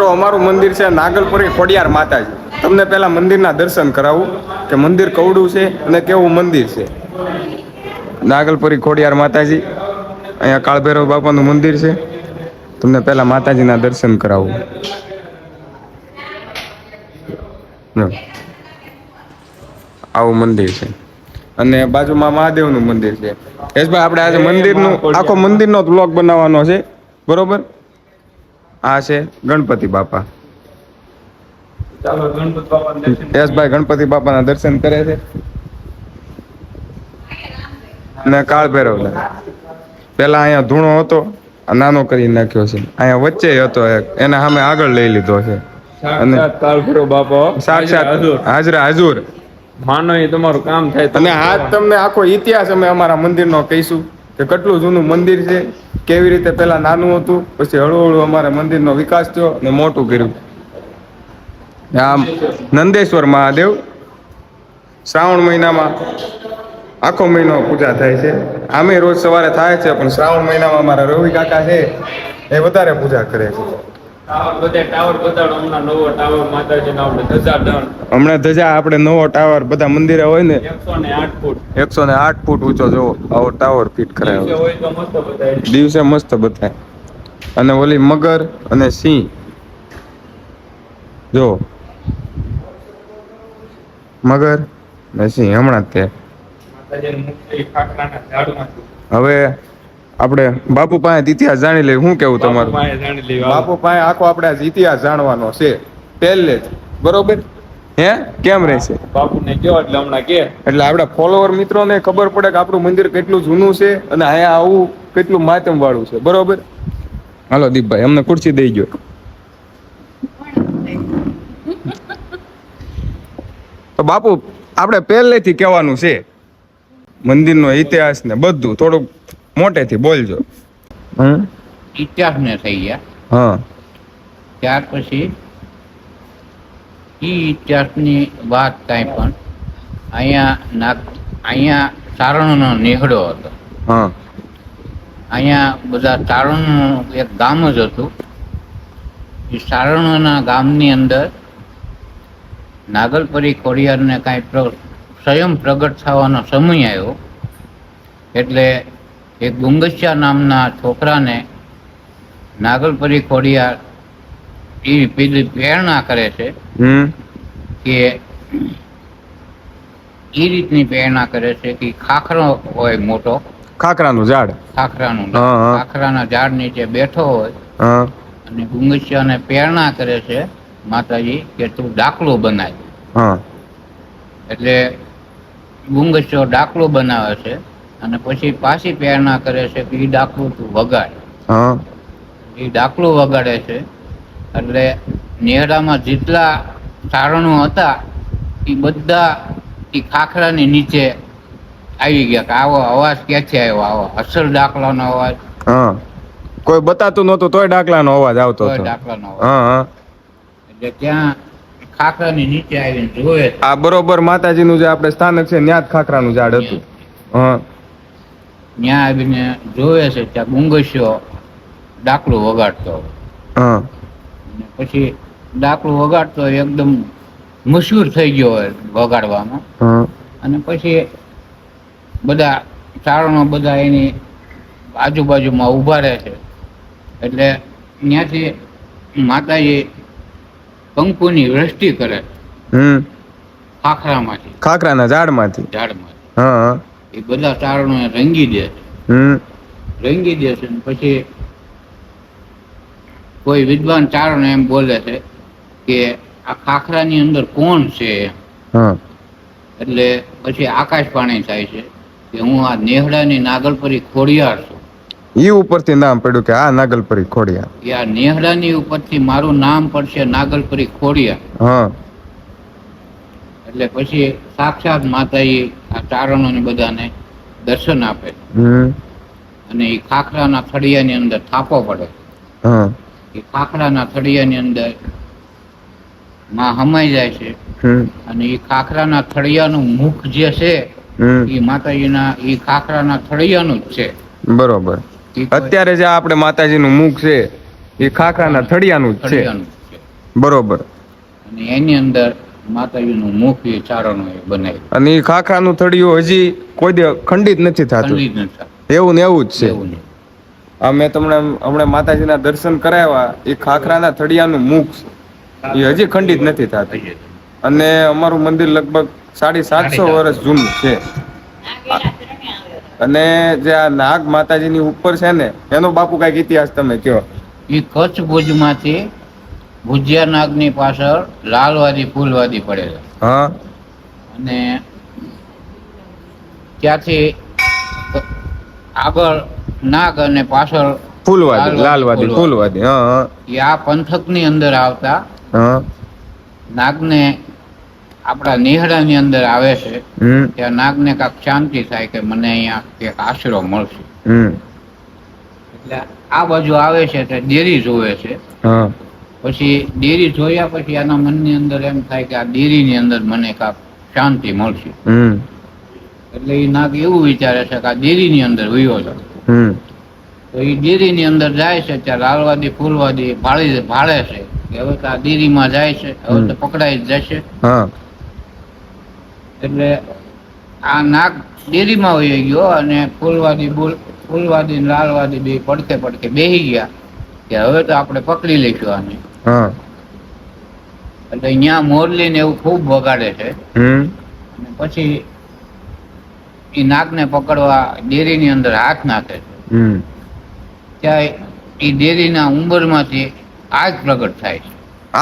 મિત્રો અમારું મંદિર છે નાગલપુરી ખોડિયાર માતાજી. તમને પહેલા મંદિરના દર્શન કરાવું કે મંદિર કવડું છે અને કેવું મંદિર છે. નાગલપુરી ખોડિયાર માતાજી, અહીંયા કાળભૈરવ બાપાનું મંદિર છે. તમને પહેલા માતાજીના દર્શન કરાવું. આવું મંદિર છે અને બાજુમાં મહાદેવનું મંદિર છે. યશભાઈ, આપણે આજે મંદિરનું આખો મંદિરનો બ્લોગ બનાવવાનો છે, બરોબર? આ છે ગણપતિ બાપા. યશભાઈ ગણપતિ બાપાના દર્શન કરે છે ને કાળભૈરવ. પેલા અહીંયા ધૂણો હતો, નાનો કરી નાખ્યો છે. અહીંયા વચ્ચે હતો એક, એના સામે આગળ લઈ લીધો છે. અને કાળભૈરવ બાપા સાક્ષાત હાજરા હજુર માનો એ તમારું કામ થાય. અને આ તમને આખો ઇતિહાસ અમે અમારા મંદિરનો કહીશું કે કેટલું જૂનું મંદિર છે, કેવી રીતે પેલા નાનું હતું, પછી હળવું અમારા મંદિરનો વિકાસ થયો અને મોટું કર્યું. આમ નંદેશ્વર મહાદેવ શ્રાવણ મહિનામાં આખો મહિનો પૂજા થાય છે. આમે રોજ સવારે થાય છે, પણ શ્રાવણ મહિનામાં અમારા રવિ કાકા છે એ વધારે પૂજા કરે છે. હમણાં ધજા આપણે નવો ટાવર બધા મંદિરે હોય ને 108 ફૂટ ઊંચો જોવો આવો ટાવર ફિટ કરાયો. દિવસે મસ્ત બતાય. અને ઓલી મગર અને સિંહ જો, મગર ને સિંહ હમણાં જ તે. હવે આપણે બાપુ પાસે ઇતિહાસ જાણી લઈએ. શું કેવું તમારું? બાપુ પાસે આખો આપણે ઇતિહાસ જાણવાનો છે પહેલે જ, બરોબર? હે કેમ રહેશે બાપુને કયો એટલે હમણાં કે એટલે આપણા ફોલોવર મિત્રોને ખબર પડે કે આપણું મંદિર કેટલું જૂનું છે અને અહીંયા આવું કેટલું માતમ વાળું છે, બરોબર? હાલો દીપભાઈ, અમને ખુરશી દઈ ગયો. તો બાપુ આપણે પહેલેથી કહેવાનું છે મંદિરનો ઇતિહાસ ને બધું, થોડુંક મોટેથી બોલજો. ઇતિહાસ ને થઈ ગયા. હા, ત્યાર પછી ઈ ઇતિહાસની વાત કાંઈ પણ અહીંયા ચારણોનો નેહડો હતો. હા, અહીંયા બધા ચારણોનું એક ગામ જ હતું. એ ચારણોના ગામની અંદર નાગલપરી ખોડિયારને કાંઈ સ્વયં પ્રગટ થવાનો સમય આવ્યો એટલે એક ગુંગસ્યા નામના છોકરાને નાગલપરી ખોડિયાર એ પેલી પ્રેરણા કરે છે કે એ રીતની પ્રેરણા કરે છે કે ખાખરો હોય મોટો, ખાખરાનું ઝાડ, ખાખરાના ઝાડ નીચે બેઠો હોય અને ગુંગસ્યાને પ્રેરણા કરે છે માતાજી કે તું ડાકલો બનાય. એટલે ગુંગસ્યો ડાકલો બનાવે છે અને પછી પાછી પ્રેરણા કરે છે કે એ ડાકલું તું વગાડ. એ ડાકલું વગાડે છે એટલે નેહડામાં જેટલા ચારણો હતા એ બધા એ ખાખરાની નીચે આવી ગયા કે આવો અવાજ ક્યાંથી આવ્યો, આવો અસલ ડાકલાનો અવાજ. કોઈ બતાતું નહોતું તોય ડાકલાનો અવાજ આવતો હતો. ડાકલાનો અવાજ એટલે ત્યાં ખાખરાની નીચે આવીને જોયે. આ બરોબર માતાજીનું જે આપણે સ્થાનક છે ત્યાં જ ખાખરાનું ઝાડ હતું. ત્યાં આવીને જોવે છે ત્યાં ગુંગસ્યો ડાકલું વગાડતો. પછી ડાકલું વગાડતો એકદમ મશહૂર થઈ ગયો હોય વગાડવામાં. અને પછી બધા ચારણો બધા એની આજુબાજુમાં ઊભા રહે છે. એટલે ત્યાંથી માતાજી કંકુની વૃષ્ટિ કરે ખાખરામાંથી, ખાખરાના ઝાડમાંથી. એ બધા ચારણો રંગી દે છે. પછી કોઈ વિદ્વાન ચારણ એમ બોલે છે કે આ ખાખરાની અંદર કોણ છે. એટલે પછી આકાશવાણી થાય છે કે હું આ નેહડાની નાગલપરી ખોડિયાર છું. ઈ ઉપરથી નામ પડ્યું કે આ નાગલપરી ખોડિયાર. આ નેહડાની ઉપરથી મારું નામ પડશે નાગલપરી ખોડિયાર. એટલે પછી સાક્ષાત માતાજી આ ચારણોને બધાને દર્શન આપે અને એ ખાખરાના થડિયાની અંદર થાપો પડે. એ ખાખરાના થડિયાની અંદર માં હમાઈ જાય છે અને એ ખાખરાના થડિયાનું મુખ જે છે એ માતાજીના એ ખાખરાના થડિયાનું જ છે. બરોબર. અત્યારે જે આપણે માતાજીનું મુખ છે એ ખાખરાના થડિયાનું જ છે. બરોબર. અને એની અંદર માતાજીનું મુખ એ ચારણો એ બનાવ્યું. અને એ ખાખરાનું થડિયું હજી કોઈ દે ખંડિત નથી થતું. ખંડિત નથી થતું. એવું ને એવું જ છે. એવું નહીં. આ મેં તમને હમણાં માતાજીના દર્શન કરાવ્યા, એ ખાખરાના થડિયાનું મુખ એ હજી ખંડિત નથી થતું. અને અમારું મંદિર લગભગ 750 વર્ષ જૂનું છે. અને જે આ નાગ માતાજીની ઉપર છે ને, એનો બાપુ કઈક ઇતિહાસ તમે કહો. એ કચ્છ ભુજમાંથી ભુજિયા નાગની પાછળ લાલવાદી ફૂલવાદી પડેલા. હા. અને ત્યાંથી આગળ નાગ અને પાછળ ફૂલવાદી, લાલવાદી, ફૂલવાદી. હા. એ આ પંથકની અંદર આવતા હા. નાગને આપણા નેહડાની અંદર આવે છે. ત્યાં નાગને કાંઈક શાંતિ થાય કે મને અહીંયા એક આશરો મળશે. એટલે આ બાજુ આવે છે તે ડેરી જોવે છે. પછી ડેરી જોયા પછી આના મનની અંદર એમ થાય કે આ ડેરીની અંદર મને કાંઈક શાંતિ મળશે. એટલે એ નાગ એવું વિચારે છે કે આ ડેરીની અંદર વયો છે. તો એ ડેરીની અંદર જાય છે ત્યાં લાલવાદી ફૂલવાદી ભાળે છે કે હવે તો આ ડેરીમાં જાય છે, હવે તો પકડાઈ જ જશે. એટલે આ નાગ ડેરીમાં વહી ગયો અને ફૂલવાદી ને લાલવાદી બે પડકે બેહી ગયા કે હવે તો આપણે પકડી લઈશું આને. એટલે અહીંયા મોરલી ને એવું ખૂબ વગાડે છે. અને પછી એ નાગને પકડવા ડેરીની અંદર હાથ નાખે છે. ત્યાં એ ડેરીના ઉંબરમાંથી આગ પ્રગટ થાય છે.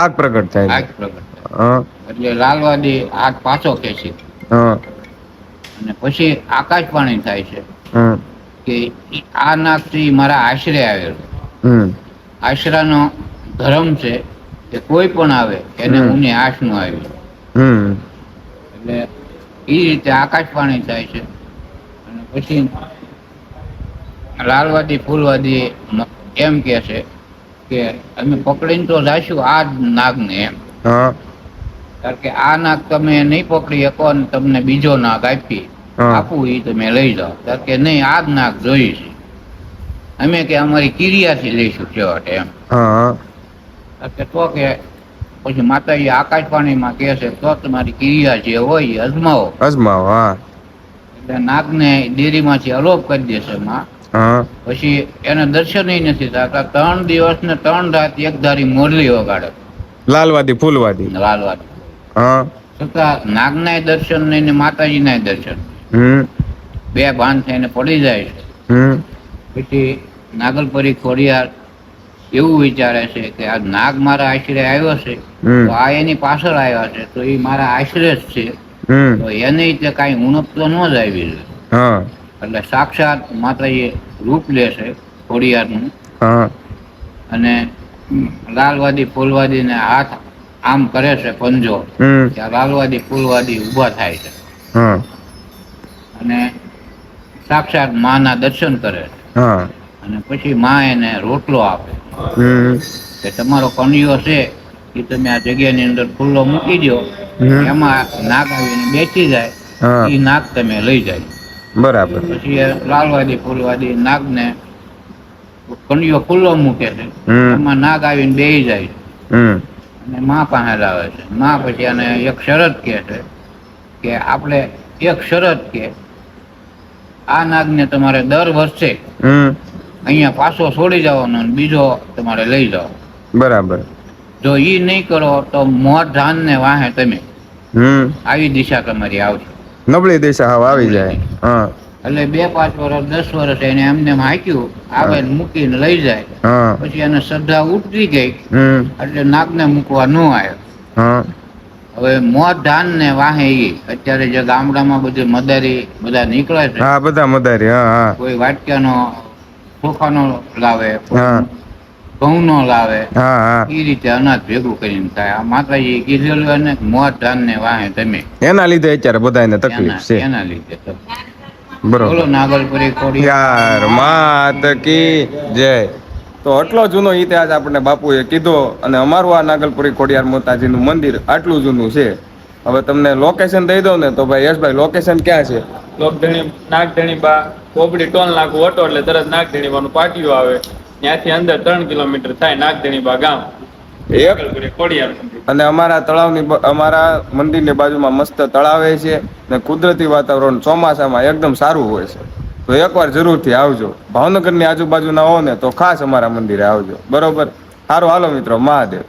આગ પ્રગટ થાય. આગ પ્રગટ થાય. એટલે લાલવાદી હાથ પાછો ખેંચી અને પછી આકાશવાણી થાય છે કે આ નાગથી મારા આશરે આવેલો. આશરાનો ધર્મ છે કે કોઈ પણ આવે એને ઊની આશ નું આવી. એટલે એ રીતે આકાશવાણી થાય છે. અને પછી લાલવાદી ફૂલવાદી એમ કે છે કે અમે પકડીને તો જાશું આ નાગને એમ. કારણ કે આ નાગ તમે નહીં પકડી શકો અને તમને બીજો નાગ આપવું એ તમે લઈ જાઓ. કારણ કે નહીં આ જ નાગ જોઈ છે અમે કે અમારી કિરિયાથી લઈશું છેવટે એમ. કે તો કે પછી માતાજી આકાશવાણીમાં કહે છે તો તમારી ક્રિયા જે હોય એ અજમાવો. એટલે નાગને ડેરીમાંથી અલોપ કરી દેશે માં. પછી એને દર્શન નથી થતા. 3 દિવસ ને 3 રાત એક ધારી મોરલી વગાડે. લાલવાદી ફૂલવાદી છતાં નાગના દર્શન નહીં ને માતાજીના દર્શન. બે ભાન થઈને પડી જાય છે. પછી નાગલપરી ખોડિયાર એવું વિચારે છે કે આ નાગ મારા આશરે આવ્યો છે તો આ એની પાછળ આવ્યા છે તો એ મારા આશરે જ છે તો એને કઈ ઉણપ તો ન જ આવી જોઈએ. એટલે સાક્ષાત માતાજી રૂપ લે છે ખોડિયારનું. અને લાલવાદી ફૂલવાદી ને હાથ આમ કરે છે પંજો. ત્યાં લાલવાદી ફૂલવાદી ઉભા થાય છે અને સાક્ષાત માના દર્શન કરે છે. અને પછી માં એને રોટલો આપે કે તમારો કણિયો છે એ તમે આ જગ્યાની અંદર ખુલ્લો મૂકી દો, એમાં નાગ આવીને બેસી જાય, એ નાગ તમે લઈ જાય. બરાબર. પછી લાલવાદી ફૂલવાદી નાગને કણિયો ખુલ્લો મૂકે છે, એમાં નાગ આવીને બેસી જાય અને માં પાસે લાવે છે. માં પછી આને એક શરત કહે છે કે આપણે એક શરત કે આ નાગને તમારે દર વર્ષે અહીંયા પાછો છોડી જવાનો અને બીજો તમારે લઈ જાઓ. બરાબર. જો ઈ નહીં કરો તો મોર ધાન ને વાહે તમે આવી દિશા તમારી આવશે, નબળી દિશા આવી જાય. એટલે 2-5 વર્ષ 10 વર્ષ એને એમને હાંક્યું, આવે મૂકીને લઈ જાય. પછી એને શ્રદ્ધા ઉતરી ગઈ એટલે નાગને મૂકવા ન આવ્યો. હવે મોર ધાન ને વાહે અત્યારે જે ગામડામાં બધી મદારી બધા નીકળે છે, બધા મદારી કોઈ વાટક્યાનો ચોખાનો લાવે, ઘઉં નો લાવે, એ રીતે અનાજ ભેગું કરીને થાય. આ માતાજી કીધેલું અને મોર ધાન ને વાહે તમે, એના લીધે અત્યારે બધાને તકલીફ છે. એના લીધે બોલો નાગલપુરી ખોડિયાર માત કી જય. તો આટલો જૂનો ઇતિહાસ આપણને બાપુએ કીધો અને અમારું આ નાગલપુરી ખોડિયાર માતાજીનું મંદિર આટલું જૂનું છે. હવે તમને લોકેશન દઈ દઉં ને તો ભાઈ યશભાઈ લોકેશન ક્યાં છે? નાગધણી બા કોબડી ટોલ નાખું ઓટો એટલે તરત નાગધણી બાનું પાટિયું આવે, ત્યાંથી અંદર 3 કિલોમીટર થાય નાગધણી બા ગામ. એક ખોડિયાર મંદિર. અને અમારા અમારા મંદિરની બાજુમાં મસ્ત તળાવે છે ને કુદરતી વાતાવરણ ચોમાસામાં એકદમ સારું હોય છે. તો એકવાર જરૂરથી આવજો. ભાવનગરની આજુબાજુના હો ને તો ખાસ અમારા મંદિરે આવજો. બરોબર. સારું, હાલો મિત્રો, મહાદેવ.